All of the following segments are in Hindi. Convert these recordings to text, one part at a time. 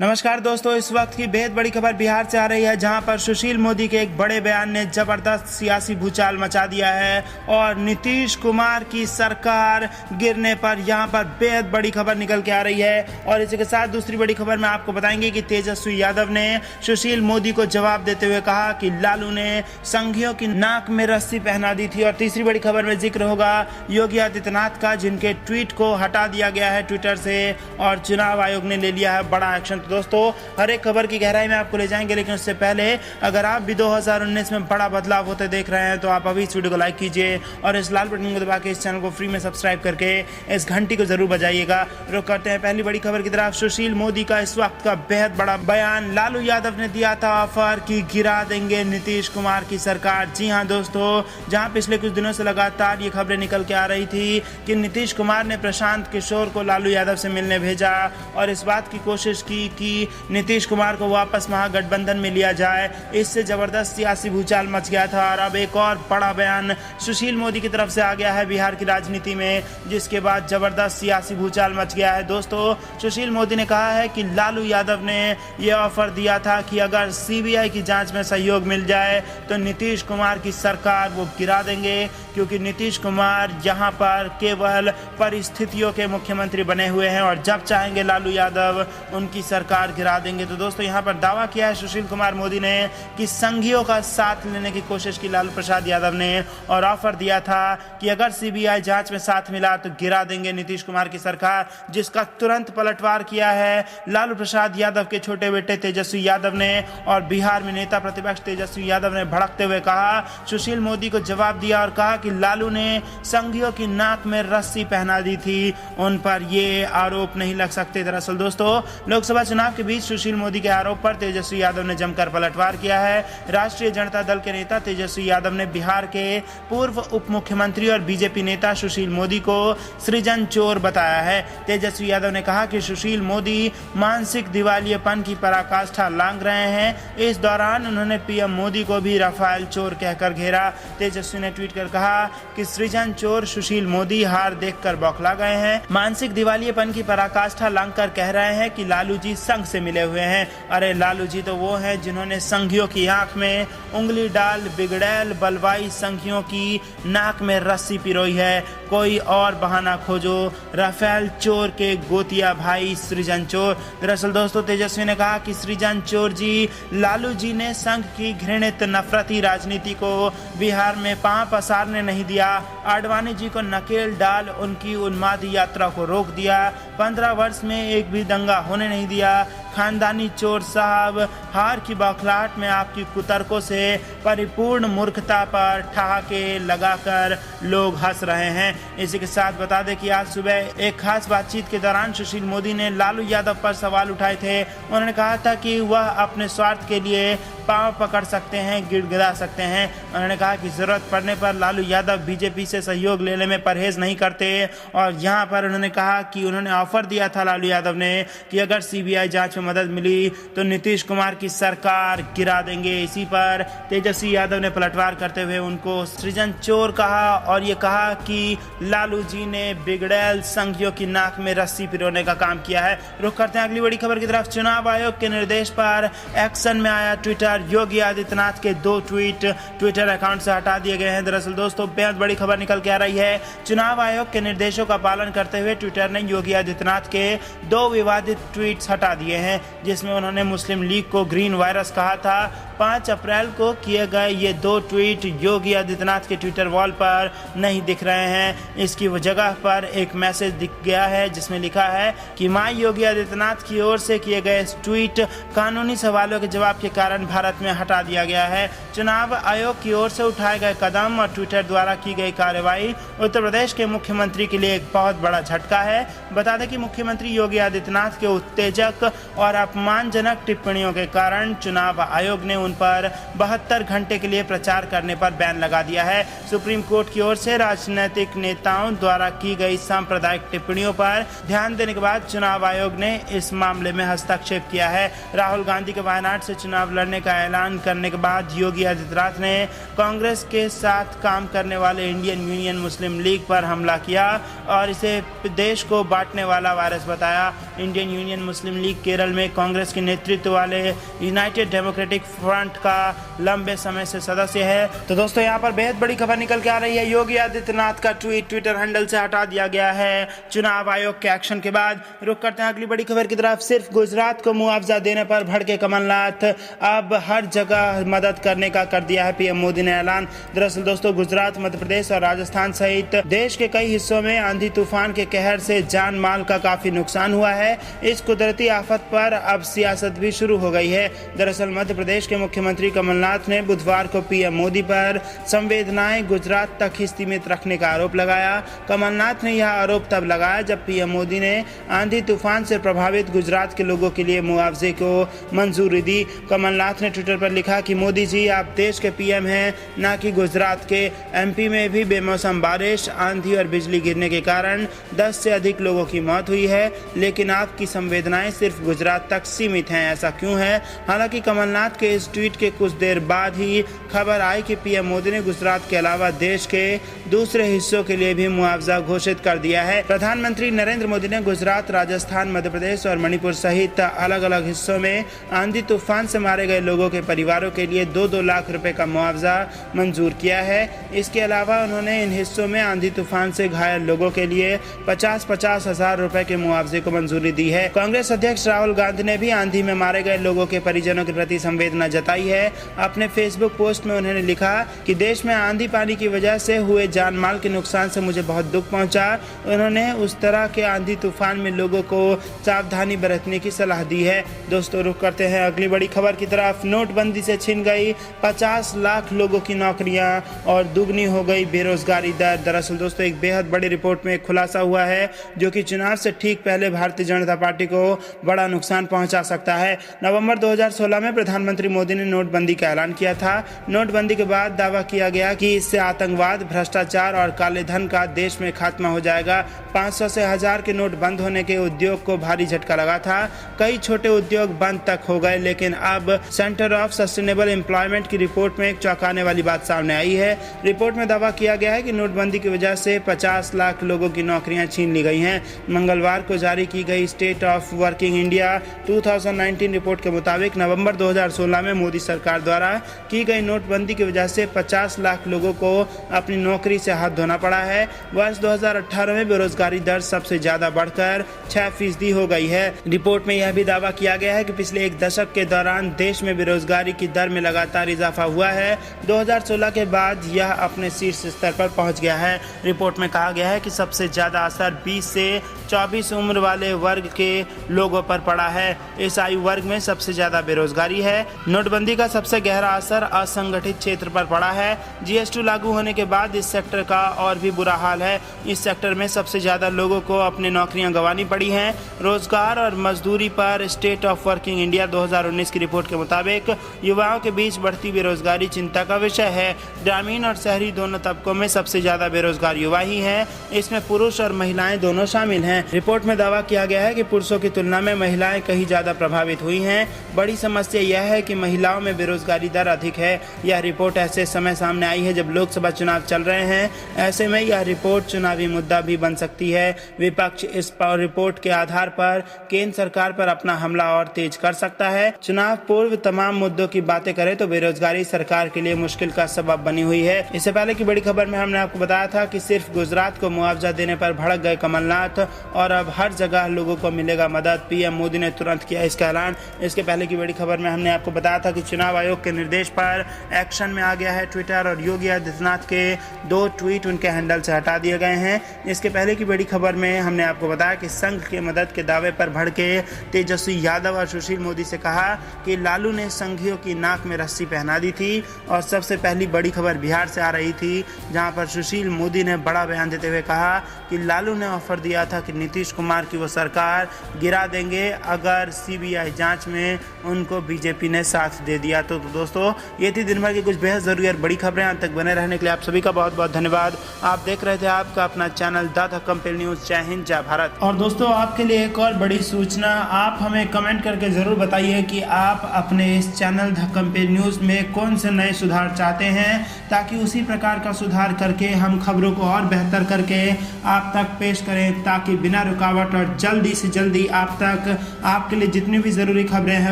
नमस्कार दोस्तों, इस वक्त की बेहद बड़ी खबर बिहार से आ रही है, जहां पर सुशील मोदी के एक बड़े बयान ने जबरदस्त सियासी भूचाल मचा दिया है और नीतीश कुमार की सरकार गिरने पर यहां पर बेहद बड़ी खबर निकल के आ रही है। और इसी के साथ दूसरी बड़ी खबर में आपको बताएंगे कि तेजस्वी यादव ने सुशील मोदी को जवाब देते हुए कहा कि लालू ने संघियों की नाक में रस्सी पहना दी थी। और तीसरी बड़ी खबर में जिक्र होगा योगी आदित्यनाथ का, जिनके ट्वीट को हटा दिया गया है ट्विटर से और चुनाव आयोग ने ले लिया है बड़ा एक्शन। दोस्तों, हर एक खबर की गहराई में आपको ले जाएंगे, लेकिन उससे पहले अगर आप भी 2019 में बड़ा बदलाव होते देख रहे हैं तो आप अभी इस वीडियो को लाइक कीजिए और इस लाल बटन को दबा के इस चैनल को फ्री में सब्सक्राइब करके इस घंटी को जरूर बजाइएगा। रुक करते हैं पहली बड़ी खबर की तरफ। सुशील मोदी का इस वक्त का बेहद बड़ा बयान। लालू यादव ने दिया था ऑफर कि गिरा देंगे नीतीश कुमार की सरकार। जी हां दोस्तों, जहां पिछले कुछ दिनों से लगातार ये खबरें निकल के आ रही थी कि नीतीश कुमार ने प्रशांत किशोर को लालू यादव से मिलने भेजा और इस बात की कोशिश की कि नीतीश कुमार को वापस महागठबंधन में लिया जाए। इससे जबरदस्त सियासी भूचाल मच गया था और अब एक और बड़ा बयान सुशील मोदी की तरफ से आ गया है बिहार की राजनीति में, जिसके बाद जबरदस्त सियासी भूचाल मच गया है। दोस्तों, सुशील मोदी ने कहा है कि लालू यादव ने यह ऑफर दिया था कि अगर सीबीआई की जांच में सहयोग मिल जाए तो नीतीश कुमार की सरकार वो गिरा देंगे, क्योंकि नीतीश कुमार यहाँ पर केवल परिस्थितियों के मुख्यमंत्री बने हुए हैं और जब चाहेंगे लालू यादव उनकी सरकार गिरा देंगे। तो दोस्तों, यहाँ पर दावा किया है सुशील कुमार मोदी ने कि संघियों का साथ लेने की कोशिश की लालू प्रसाद यादव ने और ऑफर दिया था कि अगर सीबीआई जांच में साथ मिला तो गिरा देंगे नीतीश कुमार की सरकार, जिसका तुरंत पलटवार किया है लालू प्रसाद यादव के छोटे बेटे तेजस्वी यादव ने। और बिहार में नेता प्रतिपक्ष तेजस्वी यादव ने भड़कते हुए कहा, सुशील मोदी को जवाब दिया और कहा कि लालू ने संघियों की नाक में रस्सी पहना दी थी, उन पर ये आरोप नहीं लग सकते। दरअसल दोस्तों, लोकसभा चुनाव के बीच सुशील मोदी के आरोप पर तेजस्वी यादव ने जमकर पलटवार किया है। राष्ट्रीय जनता दल के नेता तेजस्वी यादव ने बिहार के पूर्व उप मुख्यमंत्री और बीजेपी नेता सुशील मोदी को सृजन चोर बताया है। तेजस्वी यादव ने कहा कि सुशील मोदी मानसिक दिवालियेपन की पराकाष्ठा लांघ रहे हैं। इस दौरान उन्होंने पीएम मोदी को भी राफेल चोर कहकर घेरा। तेजस्वी ने ट्वीट कर कहा कि सृजन चोर सुशील मोदी हार देखकर बौखला गए हैं, मानसिक दिवालियेपन की पराकाष्ठा लांघकर कह रहे हैं कि लालू जी संघ से मिले हुए हैं। अरे लालू जी तो वो हैं जिन्होंने संघियों की आंख में उंगली डाल बिगड़ैल बलवाई संघियों की नाक में रस्सी पिरोई है। कोई और बहाना खोजो, राफेल चोर के गोतिया भाई सृजन चोर। दरअसल दोस्तों, तेजस्वी ने कहा कि सृजन चोर जी, लालू जी ने संघ की घृणित नफरती राजनीति को बिहार में पांव पसारने नहीं दिया। आडवाणी जी को नकेल डाल उनकी उन्माद यात्रा को रोक दिया। 15 वर्ष में एक भी दंगा होने नहीं दिया। खानदानी चोर साहब, हार की बौखलाहट में आपकी कुतर्कों से परिपूर्ण मूर्खता पर ठहाके लगाकर लोग हंस रहे हैं। इसी के साथ बता दें कि आज सुबह एक खास बातचीत के दौरान सुशील मोदी ने लालू यादव पर सवाल उठाए थे। उन्होंने कहा था कि वह अपने स्वार्थ के लिए पांव पकड़ सकते हैं, गिड़गिड़ा सकते हैं। उन्होंने कहा कि जरूरत पड़ने पर लालू यादव बीजेपी से सहयोग लेने में परहेज नहीं करते। और यहाँ पर उन्होंने कहा कि उन्होंने ऑफर दिया था लालू यादव ने कि अगर सीबीआई जांच में मदद मिली तो नीतीश कुमार की सरकार गिरा देंगे। इसी पर तेजस्वी यादव ने पलटवार करते हुए उनको सृजन चोर कहा और ये कहा कि लालू जी ने बिगड़ैल संघियों की नाक में रस्सी पिरोने का काम किया है। रुख करते हैं अगली बड़ी खबर की तरफ। चुनाव आयोग के निर्देश पर एक्शन में आया ट्विटर। योगी आदित्यनाथ के 2 ट्वीट ट्विटर अकाउंट से हटा दिए गए हैं। दरअसल दोस्तों, बेहद बड़ी खबर निकल के आ रही है। चुनाव आयोग के निर्देशों का पालन करते हुए ट्विटर ने योगी आदित्यनाथ के 2 विवादित ट्वीट्स हटा दिए हैं, जिसमें उन्होंने मुस्लिम लीग को ग्रीन वायरस कहा था। 5 अप्रैल को किए गए ये 2 ट्वीट योगी आदित्यनाथ के ट्विटर वॉल पर नहीं दिख रहे हैं। इसकी जगह पर एक मैसेज दिख गया है जिसमें लिखा है कि माय योगी आदित्यनाथ की ओर से किए गए इस ट्वीट कानूनी सवालों के जवाब के कारण भारत में हटा दिया गया है। चुनाव आयोग की ओर से उठाए गए कदम और ट्विटर द्वारा की गई कार्रवाई उत्तर प्रदेश के मुख्यमंत्री के लिए एक बहुत बड़ा झटका है। बता दें कि मुख्यमंत्री योगी आदित्यनाथ के उत्तेजक और अपमानजनक टिप्पणियों के कारण चुनाव आयोग ने उन पर 72 घंटे के लिए प्रचार करने पर बैन लगा दिया है। सुप्रीम कोर्ट की ओर से राजनीतिक नेताओं द्वारा की गई सांप्रदायिक टिप्पणियों पर ध्यान देने के बाद चुनाव आयोग ने इस मामले में हस्तक्षेप किया है। राहुल गांधी के वायनाड से चुनाव लड़ने का ऐलान करने के बाद योगी आदित्यनाथ ने कांग्रेस के साथ काम करने वाले इंडियन यूनियन मुस्लिम लीग पर हमला किया और इसे देश को बांटने वाला वायरस बताया। इंडियन यूनियन मुस्लिम लीग केरल में कांग्रेस के नेतृत्व वाले यूनाइटेड डेमोक्रेटिक फ्रंट का लंबे समय से सदस्य है। तो दोस्तों यहाँ पर बेहद बड़ी खबर निकल के आ रही है। योगी आदित्यनाथ का ट्वीट ट्विटर हैंडल से हटा दिया गया है चुनाव आयोग के एक्शन के बाद। रुक करते हैं अगली बड़ी खबर की तरफ। सिर्फ गुजरात को मुआवजा देने पर भड़के कमलनाथ, अब हर जगह मदद करने का कर दिया है पीएम मोदी ने ऐलान। दरअसल दोस्तों गुजरात, मध्य प्रदेश और राजस्थान सहित देश के कई हिस्सों में आंधी तूफान के कहर से जान माल का काफी नुकसान हुआ है। इस कुदरती आफत पर अब सियासत भी शुरू हो गई है। दरअसल मध्य प्रदेश के मुख्यमंत्री कमलनाथ ने बुधवार को पीएम मोदी पर संवेदनाएं गुजरात तक ही सीमित रखने का आरोप लगाया। कमलनाथ ने यह आरोप तब लगाया जब पीएम मोदी ने आंधी तूफान से प्रभावित गुजरात के लोगों के लिए मुआवजे को मंजूरी दी। कमलनाथ ने ट्विटर पर लिखा कि मोदी जी, आप देश के पीएम हैं, न कि गुजरात के। एमपी में भी बेमौसम बारिश, आंधी और बिजली गिरने के कारण 10 से अधिक लोगों की मौत हुई है, लेकिन आपकी संवेदनाएं सिर्फ गुजरात तक सीमित हैं। ऐसा क्यों है? हालांकि कमलनाथ के इस ट्वीट के कुछ देर बाद ही खबर आई कि पीएम मोदी ने गुजरात के अलावा देश के दूसरे हिस्सों के लिए भी मुआवजा घोषित कर दिया है। प्रधानमंत्री नरेंद्र मोदी ने गुजरात, राजस्थान, मध्य प्रदेश और मणिपुर सहित अलग अलग हिस्सों में आंधी तूफान से मारे गए लोगों के परिवारों के लिए 2-2 लाख रुपए का मुआवजा मंजूर किया है। इसके अलावा उन्होंने इन हिस्सों में आंधी तूफान से घायल लोगों के लिए 50-50 हजार रुपए के मुआवजे को मंजूरी दी है। कांग्रेस अध्यक्ष राहुल गांधी ने भी आंधी में मारे गए लोगों के परिजनों के प्रति संवेदना जताई है। अपने फेसबुक पोस्ट में उन्होंने लिखा कि देश में आंधी पानी की वजह से हुए जान माल के नुकसान से मुझे बहुत दुख पहुंचा। उन्होंने उस तरह के आंधी तूफान में लोगों को सावधानी बरतने की सलाह दी है। दोस्तों रुक करते हैं अगली बड़ी खबर की तरफ। नोटबंदी से छिन गई 50 लाख लोगों की नौकरियां और दुगनी हो गई बेरोजगारी दर। दरअसल दोस्तों एक बेहद बड़ी रिपोर्ट में खुलासा हुआ है जो कि चुनाव से ठीक पहले भारतीय जनता पार्टी को बड़ा नुकसान पहुंचा सकता है। नवंबर 2016 में प्रधानमंत्री मोदी ने नोटबंदी का ऐलान किया था। नोटबंदी के बाद दावा किया गया कि इससे आतंकवाद, भ्रष्टाचार और काले धन का देश में खात्मा हो जाएगा। 500 से 1000 के नोट बंद होने के उद्योग को भारी झटका लगा था। कई छोटे उद्योग बंद तक हो गए, लेकिन अब सेंटर ऑफ सस्टेनेबल एम्प्लॉयमेंट की रिपोर्ट में एक चौंकाने वाली बात सामने आई है। रिपोर्ट में दावा किया गया है कि नोटबंदी की वजह से 50 लाख लोगों की नौकरियां छीन ली गई हैं। मंगलवार को जारी की गई state of working India 2019 report के मुताबिक नवंबर 2016 में मोदी सरकार द्वारा की गई नोटबंदी की वजह से 50 लाख लोगों को अपनी नौकरी से हाथ धोना पड़ा है। वर्ष 2018 में बेरोजगारी दर सबसे ज्यादा बढ़कर 6% हो गई है। रिपोर्ट में यह भी दावा किया गया है कि पिछले एक दशक के दौरान देश में बेरोजगारी की दर में लगातार इजाफा हुआ है। 2016 के बाद यह अपने शीर्ष स्तर पर पहुंच गया है। रिपोर्ट में कहा गया है कि सबसे ज्यादा असर 20 से 24 उम्र वाले वर्ग के लोगों पर पड़ा है। इस आयु वर्ग में सबसे ज्यादा बेरोजगारी है। नोटबंदी का सबसे गहरा असर असंगठित क्षेत्र पर पड़ा है। GST लागू होने के बाद इस सेक्टर का और भी बुरा हाल है। इस सेक्टर में सबसे ज्यादा लोगों को अपनी नौकरियां गंवानी पड़ी हैं। रोजगार और मजदूरी पर स्टेट ऑफ वर्किंग इंडिया 2019 की रिपोर्ट के मुताबिक युवाओं के बीच बढ़ती बेरोजगारी चिंता का विषय है। ग्रामीण और शहरी दोनों तबकों में सबसे ज्यादा बेरोजगार युवा ही हैं। इसमें पुरुष और महिलाएं दोनों शामिल हैं। रिपोर्ट में दावा किया गया है कि पुरुषों की तुलना में महिलाएं कहीं ज्यादा प्रभावित हुई हैं। बड़ी समस्या यह है कि महिलाओं में बेरोजगारी दर अधिक है। यह रिपोर्ट ऐसे समय सामने आई है जब लोकसभा चुनाव चल रहे हैं। ऐसे में यह रिपोर्ट चुनावी मुद्दा भी बन सकती है। विपक्ष इस रिपोर्ट के आधार पर केंद्र सरकार पर अपना हमला और तेज कर सकता है। चुनाव पूर्व तमाम मुद्दों की बातें करें तो बेरोजगारी सरकार के लिए मुश्किल का सबब बनी हुई है। इससे पहले की बड़ी खबर में हमने आपको बताया था कि सिर्फ गुजरात को मुआवजा देने पर भड़क गए कमलनाथ और अब हर जगह लोगों को मिलेगा मदद। पीएम मोदी ने तुरंत किया इसका ऐलान। इसके पहले की बड़ी खबर में हमने आपको बताया था कि चुनाव आयोग के निर्देश पर एक्शन में आ गया है ट्विटर और योगी आदित्यनाथ के 2 ट्वीट उनके हैंडल से हटा दिए गए हैं। इसके पहले की बड़ी खबर में हमने आपको बताया कि संघ के मदद के दावे पर भड़के तेजस्वी यादव और सुशील मोदी से कहा कि लालू ने संघियों की नाक में रस्सी पहना दी थी। और सबसे पहली बड़ी खबर बिहार से आ रही थी, जहां पर सुशील मोदी ने बड़ा बयान देते हुए कहा कि लालू ने ऑफर दिया था कि नीतीश कुमार की वो सरकार गिरा देंगे अगर सीबीआई जांच में उनको बीजेपी ने साथ दे दिया। तो दोस्तों ये थी दिन भर की कुछ बेहद जरूरी और बड़ी खबरें। अंत तक बने रहने के लिए आप सभी का बहुत बहुत धन्यवाद। आप देख रहे थे आपका अपना चैनल द कंपेल न्यूज। जय हिंद, जय भारत। और दोस्तों आपके लिए एक और बड़ी सूचना, आप हमें कमेंट करके जरूर बताइए कि आप अपने इस चैनल द कंपेल न्यूज में कौन से नए सुधार चाहते हैं, ताकि उसी प्रकार का सुधार करके हम खबरों को और बेहतर करके आप तक पेश करें, ताकि बिना रुकावट और जल्दी जल्दी से जल्दी आप तक आपके लिए जितनी भी ज़रूरी खबरें हैं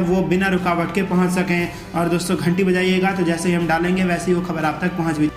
वो बिना रुकावट के पहुंच सकें। और दोस्तों घंटी बजाइएगा तो जैसे ही हम डालेंगे वैसे ही वो खबर आप तक पहुंच भी